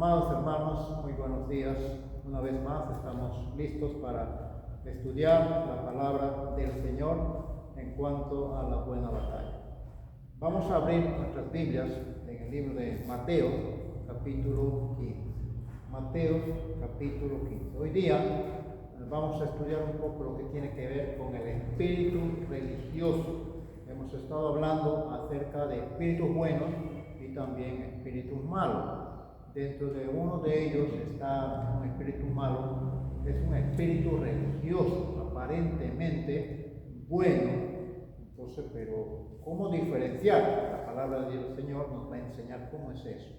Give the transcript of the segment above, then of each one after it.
Amados hermanos, muy buenos días. Una vez más estamos listos para estudiar la palabra del Señor en cuanto a la buena batalla. Vamos a abrir nuestras Biblias en el libro de Mateo, capítulo 15. Mateo, capítulo 15. Hoy día vamos a estudiar un poco lo que tiene que ver con el espíritu religioso. Hemos estado hablando acerca de espíritus buenos y también espíritus malos. Dentro de uno de ellos está un espíritu malo, es un espíritu religioso, aparentemente bueno. Entonces, pero ¿cómo diferenciar? La palabra del Señor nos va a enseñar cómo es eso.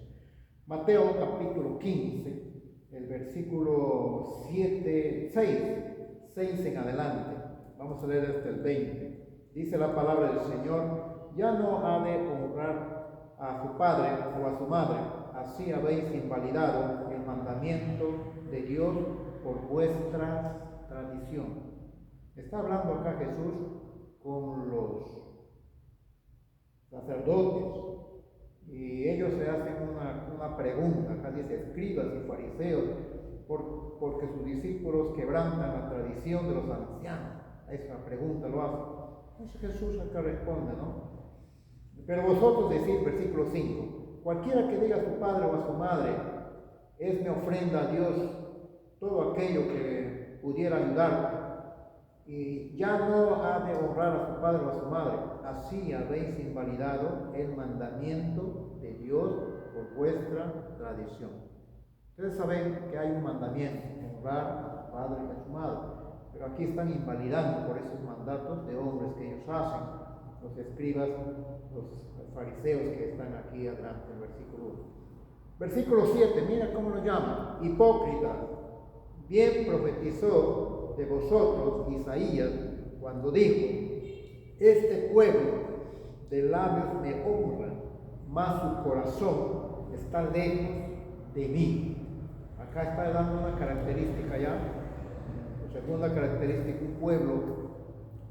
Mateo capítulo 15, el versículo 6 en adelante. Vamos a leer hasta el 20. Dice la palabra del Señor: ya no ha de honrar a su padre o a su madre. Así habéis invalidado el mandamiento de Dios por vuestra tradición. Está hablando acá Jesús con los sacerdotes y ellos se hacen una pregunta. Acá dice escribas y fariseos, porque sus discípulos quebrantan la tradición de los ancianos. Esa pregunta lo hacen. Entonces Jesús acá responde, ¿no? Pero vosotros decís, versículo 5, cualquiera que diga a su padre o a su madre, es mi ofrenda a Dios, todo aquello que pudiera ayudar, y ya no ha de honrar a su padre o a su madre. Así habéis invalidado el mandamiento de Dios por vuestra tradición. Ustedes saben que hay un mandamiento, honrar a su padre y a su madre, pero aquí están invalidando por esos mandatos de hombres que ellos hacen, los escribas, los fariseos que están aquí adelante, el versículo 1. Versículo 7, mira cómo lo llama: hipócritas, bien profetizó de vosotros Isaías cuando dijo: este pueblo de labios me honra, mas su corazón está lejos de mí. Acá está dando una característica ya, segunda característica: un pueblo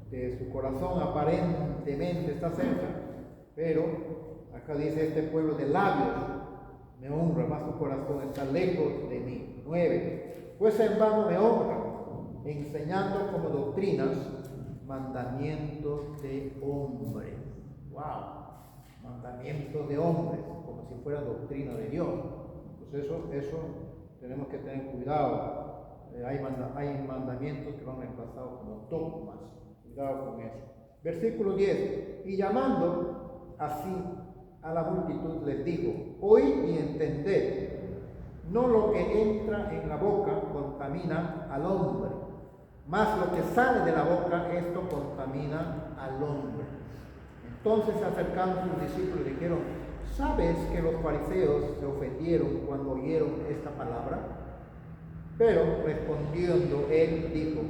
de su corazón aparentemente está cerca, pero acá dice: este pueblo de labios me honra, mas su corazón está lejos de mí. 9. Pues en vano me honra, enseñando como doctrinas mandamientos de hombres. Wow, mandamientos de hombres, como si fuera doctrina de Dios. Pues eso tenemos que tener cuidado. Hay mandamientos que van reemplazados como dogmas. Cuidado con eso. Versículo 10. Y llamando así a la multitud les dijo: oíd y entended, no lo que entra en la boca contamina al hombre, mas lo que sale de la boca, esto contamina al hombre. Entonces se acercaron sus discípulos y dijeron: ¿sabes que los fariseos se ofendieron cuando oyeron esta palabra? Pero respondiendo él dijo: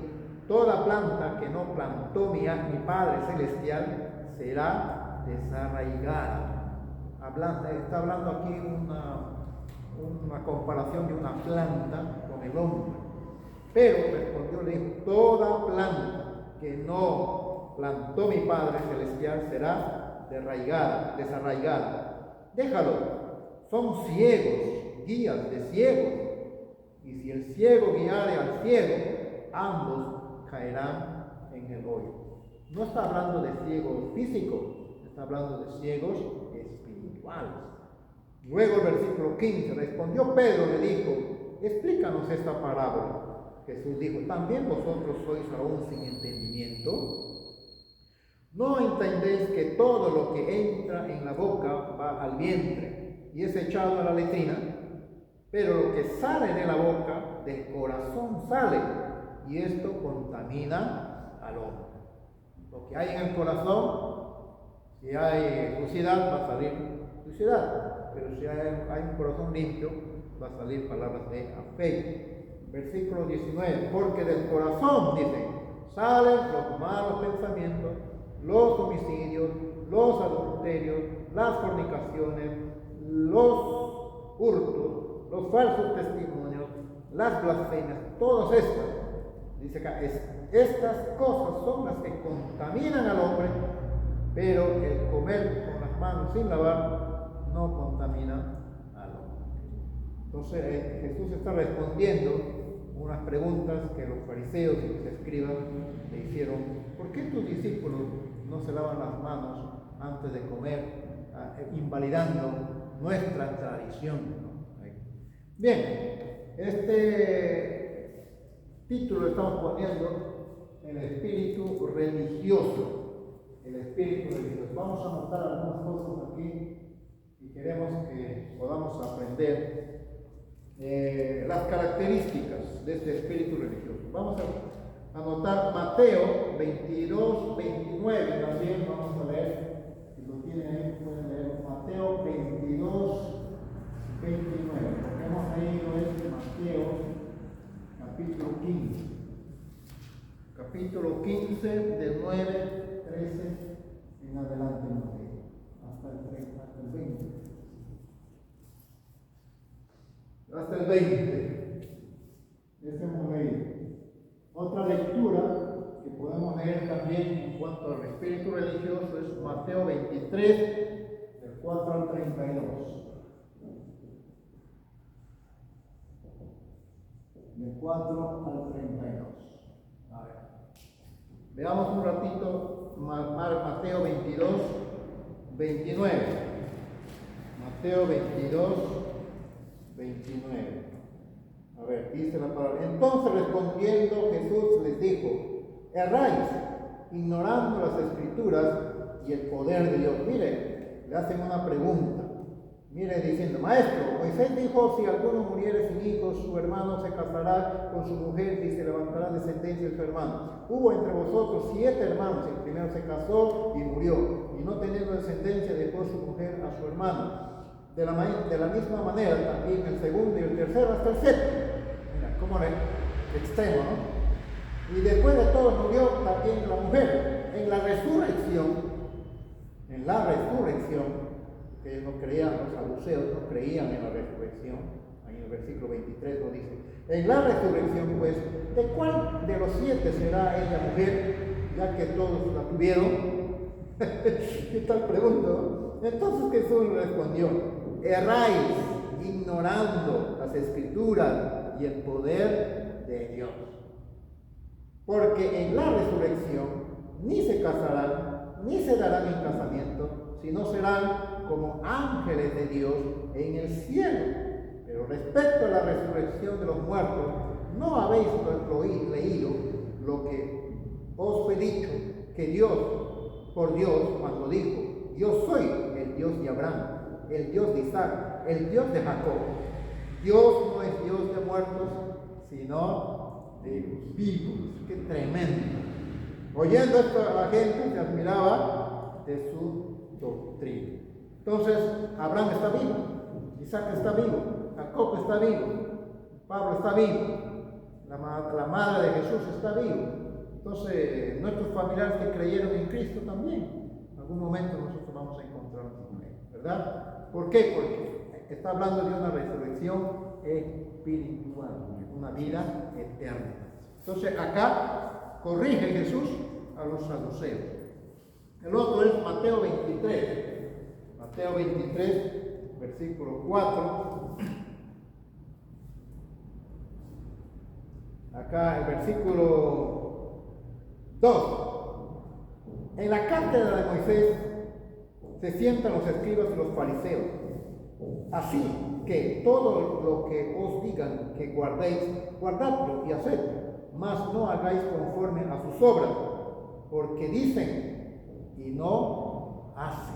toda planta que no plantó mi Padre Celestial será desarraigada. Está hablando aquí una comparación de una planta con el hombre. Pero respondió, le dijo: toda planta que no plantó mi Padre Celestial será desarraigada. Déjalo, son ciegos, guías de ciegos. Y si el ciego guiare al ciego, ambos caerán en el hoyo. No está hablando de ciegos físicos, está hablando de ciegos espirituales. Luego el versículo 15, respondió Pedro, le dijo: explícanos esta parábola. Jesús dijo: ¿también vosotros sois aún sin entendimiento? ¿No entendéis que todo lo que entra en la boca va al vientre y es echado a la letrina? Pero lo que sale de la boca, del corazón sale, y esto contamina al hombre. Lo que hay en el corazón, si hay suciedad, va a salir suciedad, pero si hay un corazón limpio, va a salir palabras de afecto. Versículo 19, porque del corazón, dice, salen los malos pensamientos, los homicidios, los adulterios, las fornicaciones, los hurtos, los falsos testimonios, las blasfemias, todas estas. Dice acá, estas cosas son las que contaminan al hombre, pero el comer con las manos sin lavar no contamina al hombre. Entonces Jesús está respondiendo unas preguntas que los fariseos y los escribas le hicieron. ¿Por qué tus discípulos no se lavan las manos antes de comer, invalidando nuestra tradición? Bien, este título lo estamos poniendo el espíritu religioso. El espíritu religioso. Vamos a anotar algunas cosas aquí y queremos que podamos aprender las características de este espíritu religioso. Vamos a anotar Mateo 22, 29 también. Vamos a leer, si lo tienen ahí pueden leer Mateo 22, 29. Lo que hemos leído es Mateo capítulo 15. Capítulo 15 del 9, 13 en adelante hasta el 20. Hasta el 20. Ese hemos leído. Otra lectura que podemos leer también en cuanto al espíritu religioso es Mateo 23, del 4 al 32. Del 4 al 32. A ver. Veamos un ratito Mateo 22, 29. Mateo 22, 29. A ver, dice la palabra. Entonces respondiendo Jesús les dijo: erráis, ignorando las escrituras y el poder de Dios. Mire, le hacen una pregunta. Mire, diciendo: maestro, Moisés dijo: si alguno muriere sin hijos, su hermano se casará con su mujer y se levantará descendencia de su hermano. Hubo entre vosotros 7 hermanos, el primero se casó y murió, y no teniendo descendencia dejó su mujer a su hermano. De la misma manera también el segundo y el tercero hasta el séptimo. Mira, como el extremo, ¿no? Y después de todos murió también la mujer. En la resurrección, que ellos no creían, los saduceos no creían en la resurrección, ahí en el versículo 23 lo dice. En la resurrección, pues, ¿de cuál de los 7 será ella mujer, ya que todos la tuvieron? ¿Qué tal pregunta, no? Entonces Jesús respondió: erráis, ignorando las escrituras y el poder de Dios. Porque en la resurrección ni se casarán, ni se darán en casamiento, sino serán como ángeles de Dios en el cielo. Pero respecto a la resurrección de los muertos, ¿no habéis leído lo que os he dicho? Que Dios, por Dios, cuando dijo: yo soy el Dios de Abraham, el Dios de Isaac, el Dios de Jacob. Dios no es Dios de muertos, sino de los vivos. ¡Qué tremendo! Oyendo esto, la gente se admiraba de su doctrina. Entonces, Abraham está vivo, Isaac está vivo, Jacob está vivo, Pablo está vivo, la madre de Jesús está vivo. Entonces, nuestros familiares que creyeron en Cristo también, en algún momento nosotros vamos a encontrarnos con él, ¿verdad? ¿Por qué? Porque está hablando de una resurrección espiritual, una vida eterna. Entonces, acá corrige Jesús a los saduceos. El otro es Mateo 23. Mateo 23, versículo 4. Acá el versículo 2. En la cátedra de Moisés se sientan los escribas y los fariseos. Así que todo lo que os digan que guardéis, guardadlo y hacedlo, mas no hagáis conforme a sus obras, porque dicen y no hacen.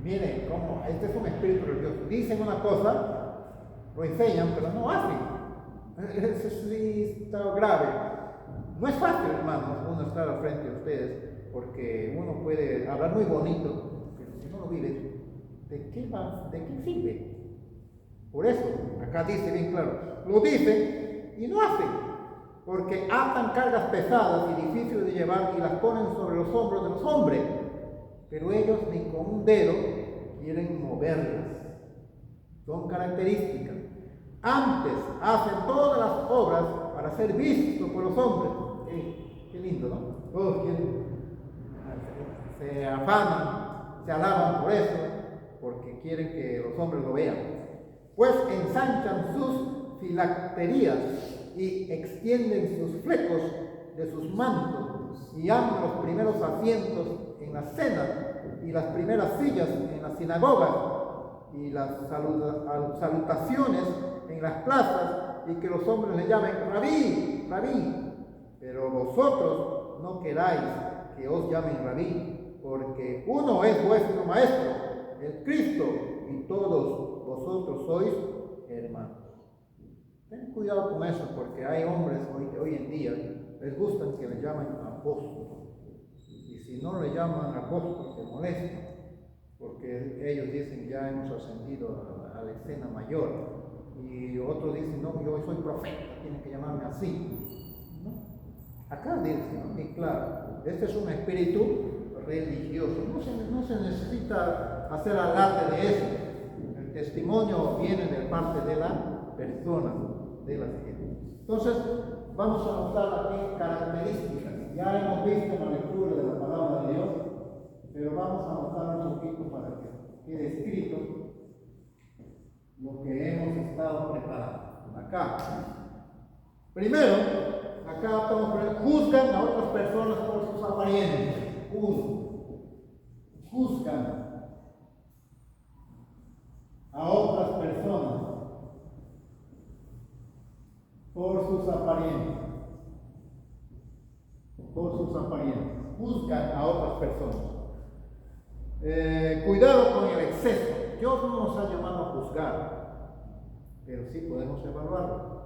Miren cómo este es un espíritu religioso. Dicen una cosa, lo enseñan, pero no hacen. Eso sí está grave. No es fácil, hermanos, uno estar al frente de ustedes, porque uno puede hablar muy bonito, pero si no lo vive, ¿de qué sirve? Por eso, acá dice bien claro, lo dicen y no hacen, porque atan cargas pesadas y difíciles de llevar y las ponen sobre los hombros de los hombres, pero ellos ni con un dedo quieren moverlas. Son características. Antes hacen todas las obras para ser vistos por los hombres. Qué lindo, ¿no? Todos se afanan, se alaban por eso, porque quieren que los hombres lo vean. pues ensanchan sus filacterías y extienden sus flecos de sus mantos y aman los primeros asientos en la cena y las primeras sillas en las sinagogas y las salutaciones en las plazas, y que los hombres le llamen rabí, rabí. Pero vosotros no queráis que os llamen rabí, porque uno es vuestro maestro, el Cristo, y todos vosotros sois hermanos. Ten cuidado con eso, porque hay hombres hoy en día, les gustan que le llamen apóstol. Y si no le llaman apóstol, se molestan, porque ellos dicen ya hemos ascendido a la escena mayor. Y otros dicen, no, yo soy profeta, tienen que llamarme así. ¿No? Acá dice, ¿no? Y claro, este es un espíritu religioso. No se necesita hacer alarde de eso. El testimonio viene de parte de la persona, de la gente. Entonces, vamos a mostrar aquí características. Ya hemos visto en la lectura de la palabra de Dios, pero vamos a mostrar un poquito para que quede escrito lo que hemos estado preparando. Acá. Primero, acá juzgan a otras personas por sus apariencias. Juzgan a otras personas por sus apariencias. Juzgan a otras personas. Cuidado con el exceso. Dios no nos ha llamado a juzgar, pero sí podemos evaluarlo.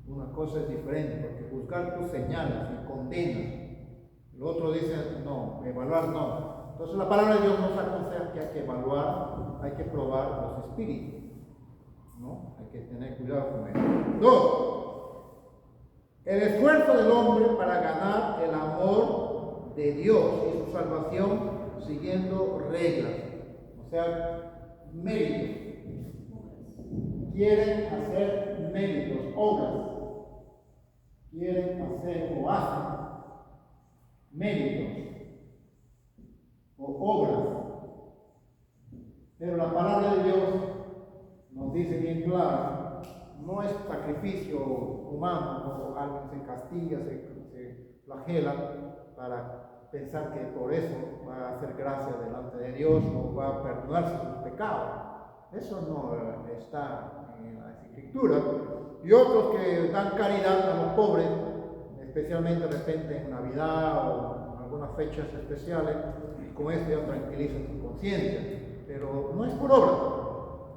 Una cosa es diferente, porque juzgar tú señalas y condenas. El otro dice, no, evaluar no. Entonces la palabra de Dios nos aconseja que hay que evaluar, hay que probar los espíritus. ¿No? Hay que tener cuidado con eso. 2. El esfuerzo del hombre para ganar el amor de Dios y su salvación siguiendo reglas. O sea, méritos. Quieren hacer méritos, obras. Quieren hacer o hacen méritos o obras. Pero la palabra de Dios nos dice bien claro, no es sacrificio humano o alguien se castiga, se flagela para pensar que por eso va a hacer gracia delante de Dios o va a perdonarse sus pecados. Eso no está en la Escritura. Y otros que dan caridad a los pobres, especialmente de repente en Navidad o en algunas fechas especiales, y con esto ya tranquilizan su conciencia. Pero no es por obra,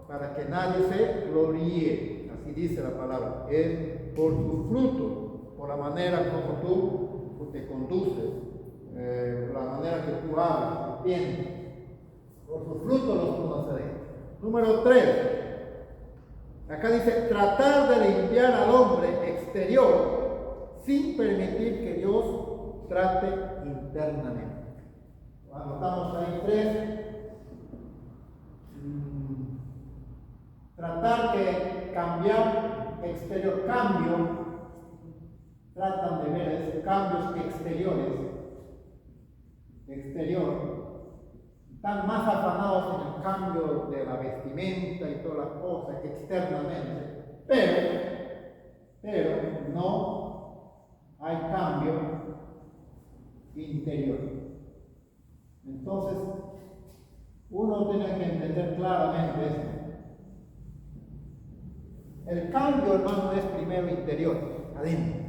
para que nadie se gloríe, así dice la palabra, es por su fruto, por la manera como tú te conduces, la manera que tú hablas, piensas. Por su fruto los conoceréis. Número 3. Acá dice, tratar de limpiar al hombre exterior sin permitir que Dios trate internamente. Anotamos ahí 3. Tratar de cambiar exterior, tratan de ver cambios exterior, están más afanados en el cambio de la vestimenta y todas las cosas externamente, pero no hay cambio interior. Entonces, uno tiene que entender claramente esto. El cambio, hermano, es primero interior, adentro.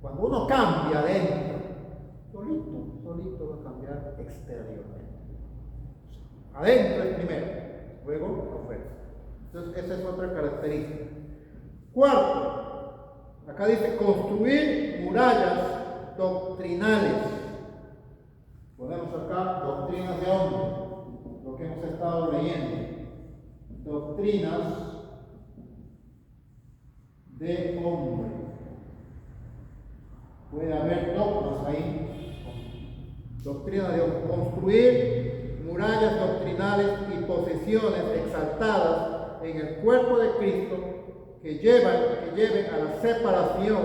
Cuando uno cambia adentro, solito va a cambiar exteriormente. Adentro es primero, luego afuera. Entonces, esa es otra característica. 4. Acá dice construir murallas doctrinales. Ponemos acá doctrinas de hombre, lo que hemos estado leyendo. Doctrinas de hombre. Puede haber dogmas ahí. Doctrina de hombre. Construir murallas doctrinales y posesiones exaltadas en el cuerpo de Cristo que lleven a la separación,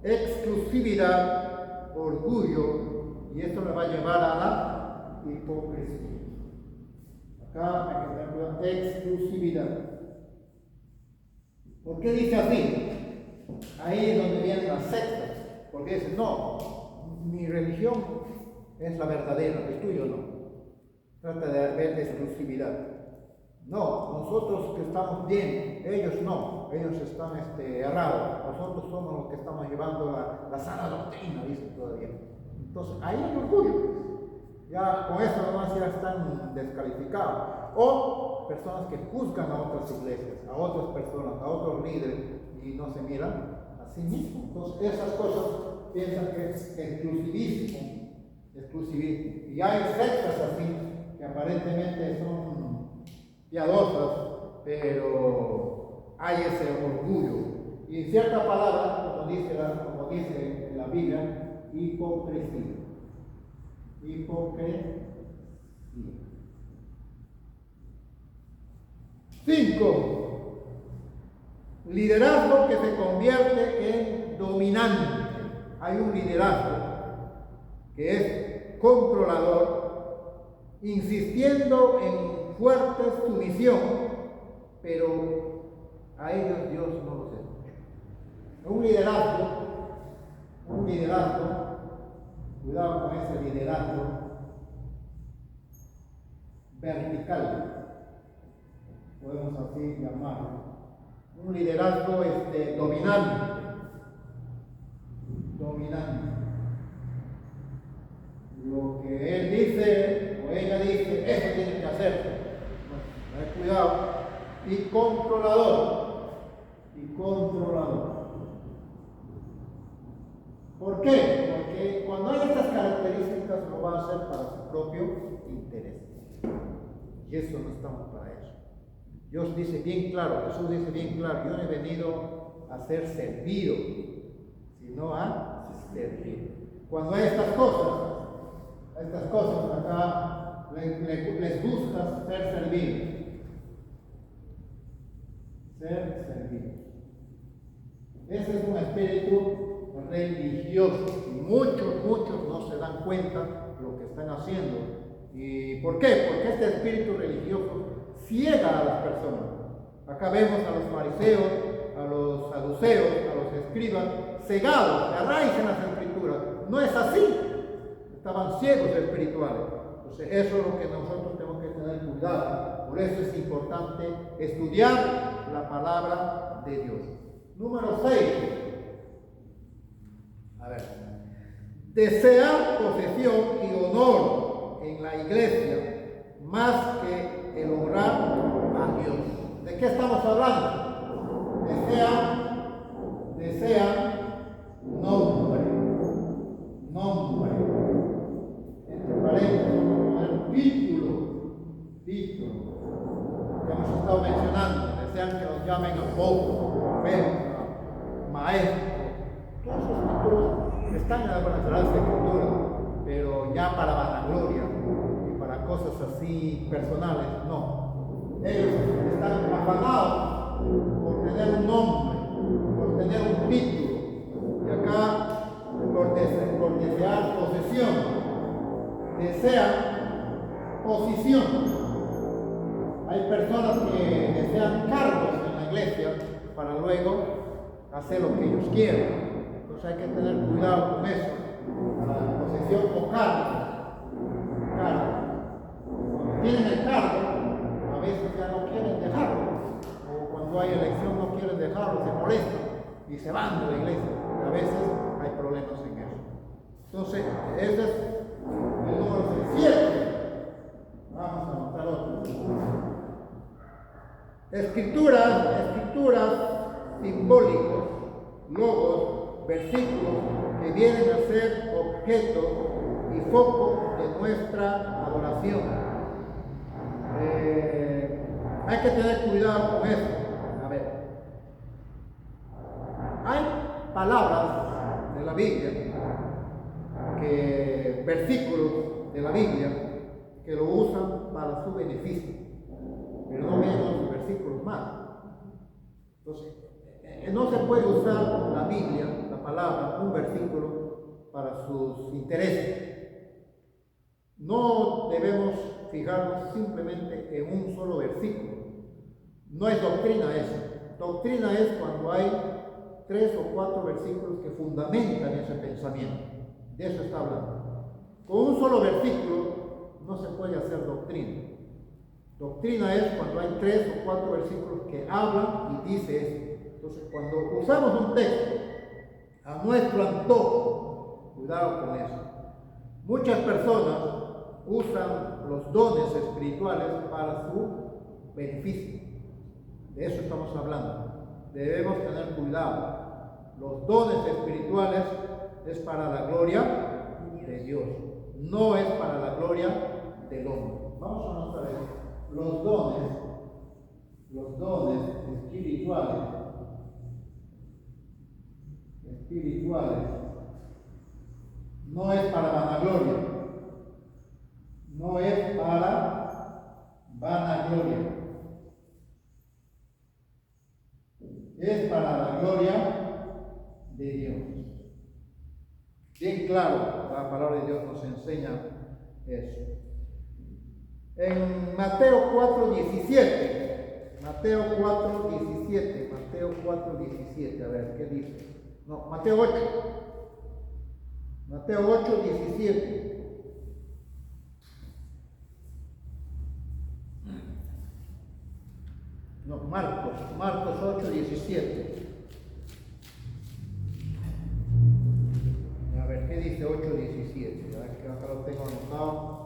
exclusividad, orgullo, y esto le va a llevar a la hipocresía. Acá hay que tener cuidado. Exclusividad. ¿Por qué dice así? Ahí es donde vienen las sectas. Porque dicen, no, mi religión es la verdadera, el tuyo no. Trata de haber exclusividad. No, nosotros que estamos bien, ellos no, ellos están errados. Nosotros somos los que estamos llevando la sana doctrina, dicen todavía. Entonces, ahí hay orgullo. Ya con eso nomás ya están descalificados. O personas que juzgan a otras iglesias, a otras personas, a otros líderes y no se miran a sí mismos. Entonces esas cosas piensan que es exclusivismo. Y hay sectas así que aparentemente son piadosas, pero hay ese orgullo. Y en cierta palabra, como dice la Biblia, hipocresía. Hipocresía. 5. Liderazgo que se convierte en dominante. Hay un liderazgo que es controlador, insistiendo en fuerte sumisión, pero a ellos Dios no los escucha. Un liderazgo, cuidado con ese liderazgo vertical, podemos así llamarlo. Un liderazgo dominante. Lo que él dice o ella dice, eso tiene que hacer. Bueno, cuidado. Y controlador. ¿Por qué? Porque cuando hay estas características lo va a hacer para su propio interés. Y eso no estamos para eso. Dios dice bien claro, Jesús dice bien claro, yo no he venido a ser servido, sino a servir. Cuando hay estas cosas acá les gusta ser servidos. Ese es un espíritu religioso y muchos no se dan cuenta de lo que están haciendo. ¿Y por qué? Porque este espíritu religioso ciega a las personas. Acá vemos a los fariseos, a los saduceos, a los escribas, cegados, de raíz en las escrituras. No es así. Estaban ciegos espirituales. Entonces eso es lo que nosotros tenemos que tener cuidado. Por eso es importante estudiar la palabra de Dios. Número 6. A ver. Desear posesión y honor en la iglesia más que el honrar a Dios. ¿De qué estamos hablando? Desea nombre. Entre paréntesis, el título que hemos estado mencionando. Desean que nos llamen apóstol, profeta, maestro. Todos esos títulos están en las Sagradas Escrituras, pero ya para vanagloria y para cosas así personales, no. Ellos están afanados por tener un nombre, por tener un título, y acá por desear posesión, desean posición. Hay personas que desean cargos en la iglesia para luego hacer lo que ellos quieren. Entonces hay que tener cuidado con eso. La posesión o cargo. Cuando tienen el cargo, a veces ya no quieren dejarlo. O cuando hay elección no quieren dejarlo, se molestan y se van de la iglesia. A veces hay problemas en eso. Entonces, ese es el número 7. Vamos a anotar otro. Escrituras simbólicos, logos, versículos que vienen a ser objeto y foco de nuestra adoración. Hay que tener cuidado con eso. A ver, hay palabras de la Biblia, versículos de la Biblia que lo usan para su beneficio, pero no vemos los versículos más. Entonces, no se puede usar la Biblia, la palabra, un versículo para sus intereses. No debemos fijarnos simplemente en un solo versículo. No es doctrina eso. Doctrina es cuando hay 3 o 4 versículos que fundamentan ese pensamiento. De eso está hablando. Con un solo versículo no se puede hacer doctrina. Doctrina es cuando hay 3 o 4 versículos que hablan y dice eso. Entonces, cuando usamos un texto a nuestro antojo, cuidado con eso. Muchas personas usan los dones espirituales para su beneficio. De eso estamos hablando. Debemos tener cuidado. Los dones espirituales es para la gloria de Dios, no es para la gloria del hombre. Vamos a notar eso. Los dones espirituales, no es para vanagloria, no es para vanagloria, es para la gloria de Dios. Bien claro, la palabra de Dios nos enseña eso. En Mateo 4:17, Mateo 4:17, a ver, ¿qué dice? No, Mateo 8:17. No, Marcos 8:17. A ver, ¿qué dice 8:17? Que acá lo tengo anotado.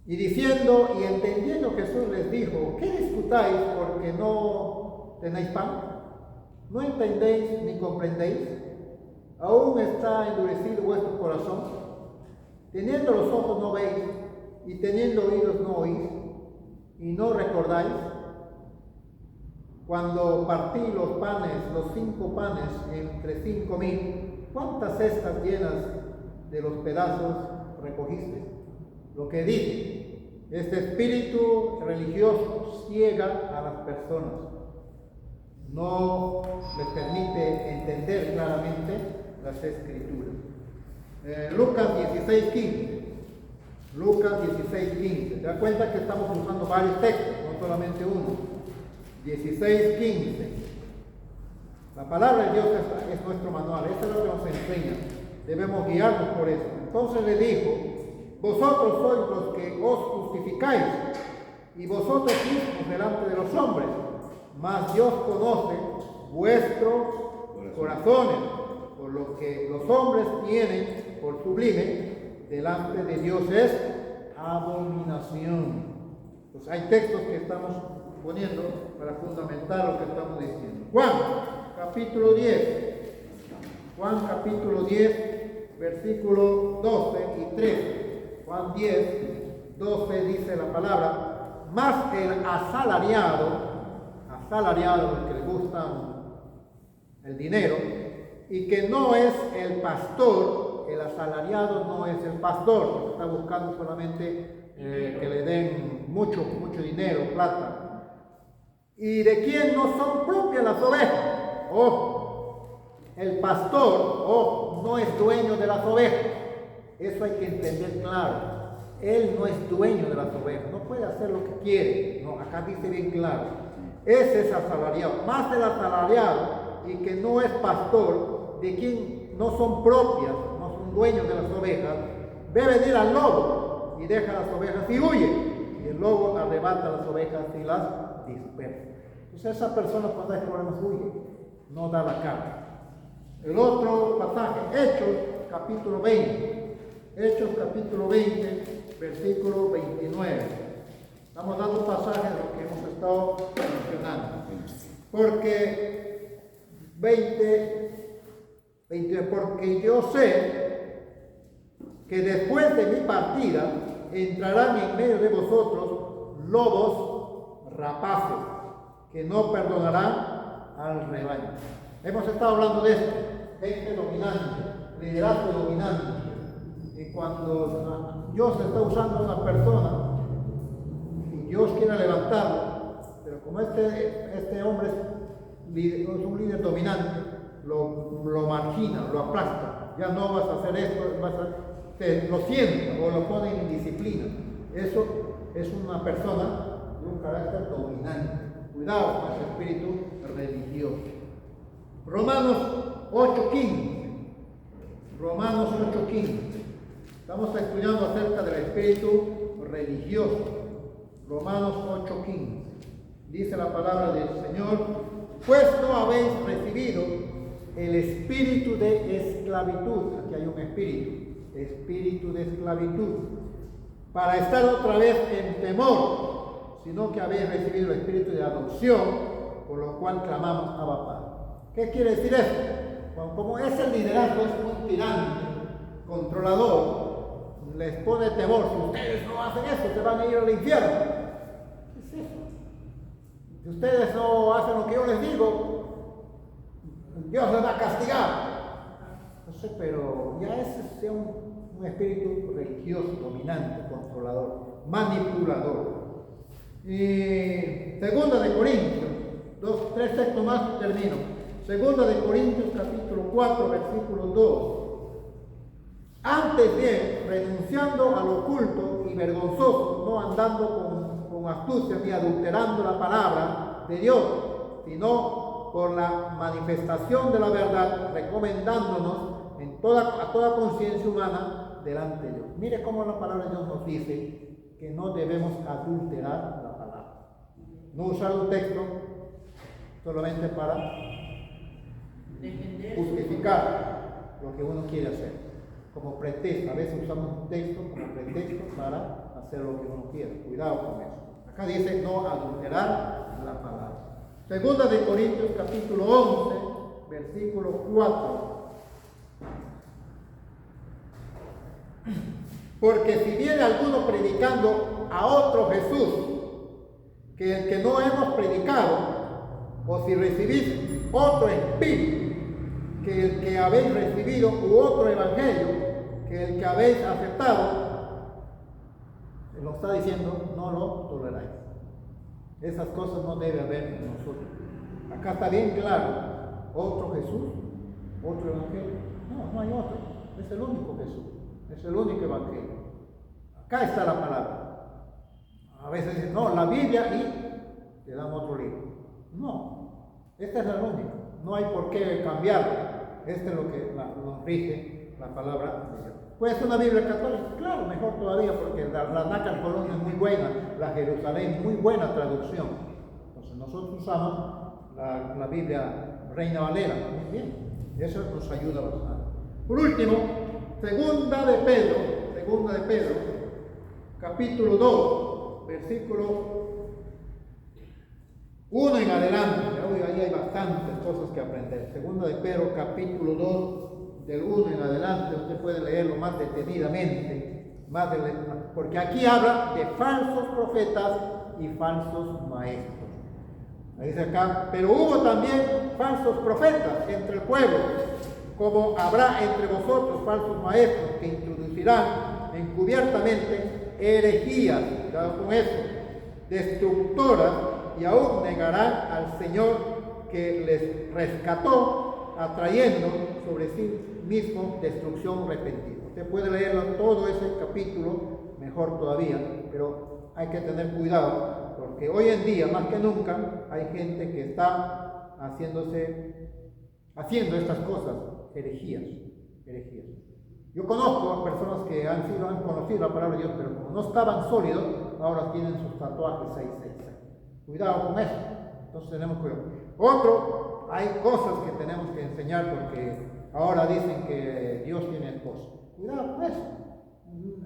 Y diciendo y entendiendo, Jesús les dijo: ¿qué discutáis porque no tenéis pan? ¿No entendéis ni comprendéis? ¿Aún está endurecido vuestro corazón? Teniendo los ojos no veis, y teniendo oídos no oís, y no recordáis. Cuando partí los 5 panes entre 5,000, ¿cuántas cestas llenas de los pedazos recogiste? Lo que dice, este espíritu religioso ciega a las personas, no les permite entender claramente las escrituras. Lucas 16:15. ¿Se da cuenta que estamos usando varios textos, no solamente uno? 16:15. La palabra de Dios es nuestro manual, eso es lo que nos enseña. Debemos guiarnos por eso. Entonces le dijo: vosotros sois los que os justificáis, y vosotros mismos delante de los hombres, mas Dios conoce vuestros corazones, por lo que los hombres tienen por sublime delante de Dios es abominación. Pues hay textos que estamos poniendo para fundamentar lo que estamos diciendo. Juan capítulo 10, versículo 12 y 13. Juan 10, 12 dice la palabra: más el asalariado, los que le gusta el dinero, y que no es el pastor. El asalariado no es el pastor, está buscando solamente que le den mucho dinero, plata. ¿Y de quién no son propias las ovejas? El pastor, no es dueño de las ovejas. Eso hay que entender claro. Él no es dueño de las ovejas, no puede hacer lo que quiere. No, acá dice bien claro. Ese es asalariado, más del asalariado, y que no es pastor, de quien no son propias, no son dueños de las ovejas, ve venir al lobo y deja las ovejas y huye. Y el lobo arrebata las ovejas y las dispersa. Entonces esa persona, cuando hay problemas, huye, no da la cara. El otro pasaje, Hechos capítulo 20, versículo 29. Estamos dando pasajes de lo que hemos estado mencionando. Porque porque yo sé que después de mi partida entrarán en medio de vosotros lobos rapaces, que no perdonarán al rebaño. Hemos estado hablando de esto, gente dominante, liderazgo dominante. Y cuando Dios está usando a una persona y Dios quiere levantarlo, pero como este hombre es un líder dominante, lo margina, lo aplasta. Ya no vas a hacer esto, lo sienta o lo pone en disciplina. Eso es una persona de un carácter dominante. Cuidado con ese espíritu religioso. Romanos 8:15. Romanos 8:15. Estamos estudiando acerca del espíritu religioso. Romanos 8:15. Dice la palabra del Señor: pues no habéis recibido el espíritu de esclavitud. Aquí hay un espíritu de esclavitud, para estar otra vez en temor, sino que habéis recibido el espíritu de adopción, por lo cual clamamos Abba Padre. ¿Qué quiere decir eso? Como ese liderazgo es muy tirante, controlador, les pone temor. Si ustedes no hacen eso, se van a ir al infierno. ¿Qué es eso? Si ustedes no hacen lo que yo les digo, Dios les va a castigar. No sé, pero ya ese es un espíritu religioso, dominante, controlador, manipulador. Y Segunda de Corintios, 3 textos más, termino. Segunda de Corintios capítulo 4, versículo 2. Antes bien, renunciando a lo oculto y vergonzoso, no andando con astucia ni adulterando la palabra de Dios, sino por la manifestación de la verdad, recomendándonos a toda conciencia humana delante de Dios. Mire cómo la palabra de Dios nos dice que no debemos adulterar la palabra. No usar un texto solamente para justificar lo que uno quiere hacer, como pretexto. A veces usamos un texto como pretexto para hacer lo que uno quiere. Cuidado con eso. Acá dice no adulterar la palabra. Segunda de Corintios capítulo 11, versículo 4. Porque si viene alguno predicando a otro Jesús que el que no hemos predicado, o si recibís otro espíritu que el que habéis recibido, u otro evangelio que el que habéis aceptado, se lo está diciendo, no lo toleráis. Esas cosas no debe haber en nosotros. Acá está bien claro, otro Jesús, otro evangelio. No hay otro, es el único Jesús, es el único evangelio. Acá está la palabra. A veces dicen, no, la Biblia, y te dan otro libro. No, esta es la única, no hay por qué cambiarla. Este es lo que nos rige la palabra de Dios. ¿Puede ser una Biblia católica? Claro, mejor todavía, porque la Nácar Colonia es muy buena, la Jerusalén, muy buena traducción. Entonces nosotros usamos la Biblia Reina Valera, muy bien, eso nos ayuda bastante. Por último, segunda de Pedro, capítulo 2, versículo 1 en adelante. Ahí hay bastantes cosas que aprender. Segunda de Pedro, capítulo 2, del 1 en adelante, usted puede leerlo más detenidamente, porque aquí habla de falsos profetas y falsos maestros. Ahí dice acá, pero hubo también falsos profetas entre el pueblo, como habrá entre vosotros falsos maestros que introducirán encubiertamente herejías, cuidado con eso, destructoras, y aún negarán al Señor que les rescató, atrayendo sobre sí mismo destrucción repentina. Usted puede leerlo todo ese capítulo, mejor todavía, pero hay que tener cuidado, porque hoy en día, más que nunca, hay gente que está haciendo estas cosas, herejías. Yo conozco a personas que han conocido la palabra de Dios, pero como no estaban sólidos, ahora tienen sus tatuajes 666. Cuidado con eso. Entonces tenemos cuidado. Otro, hay cosas que tenemos que enseñar porque ahora dicen que Dios tiene esposa. Cuidado con eso.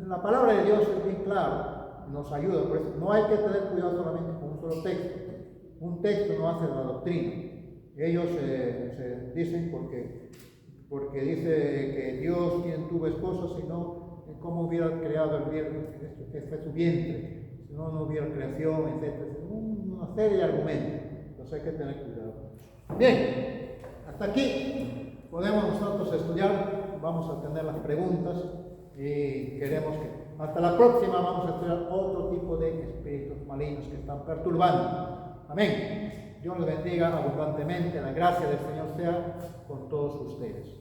La palabra de Dios es bien clara, nos ayuda. Por eso no hay que tener cuidado solamente con un solo texto. Un texto no hace la doctrina. Ellos se dicen porque dice que Dios quien tuvo esposa, sino cómo hubiera creado el vientre, que fue su vientre, si no hubiera creación, etc. Una serie de argumentos. Entonces hay que tener cuidado. Bien, hasta aquí podemos nosotros estudiar, vamos a tener las preguntas y queremos que hasta la próxima vamos a estudiar otro tipo de espíritus malignos que están perturbando. Amén. Dios les bendiga abundantemente, la gracia del Señor sea con todos ustedes.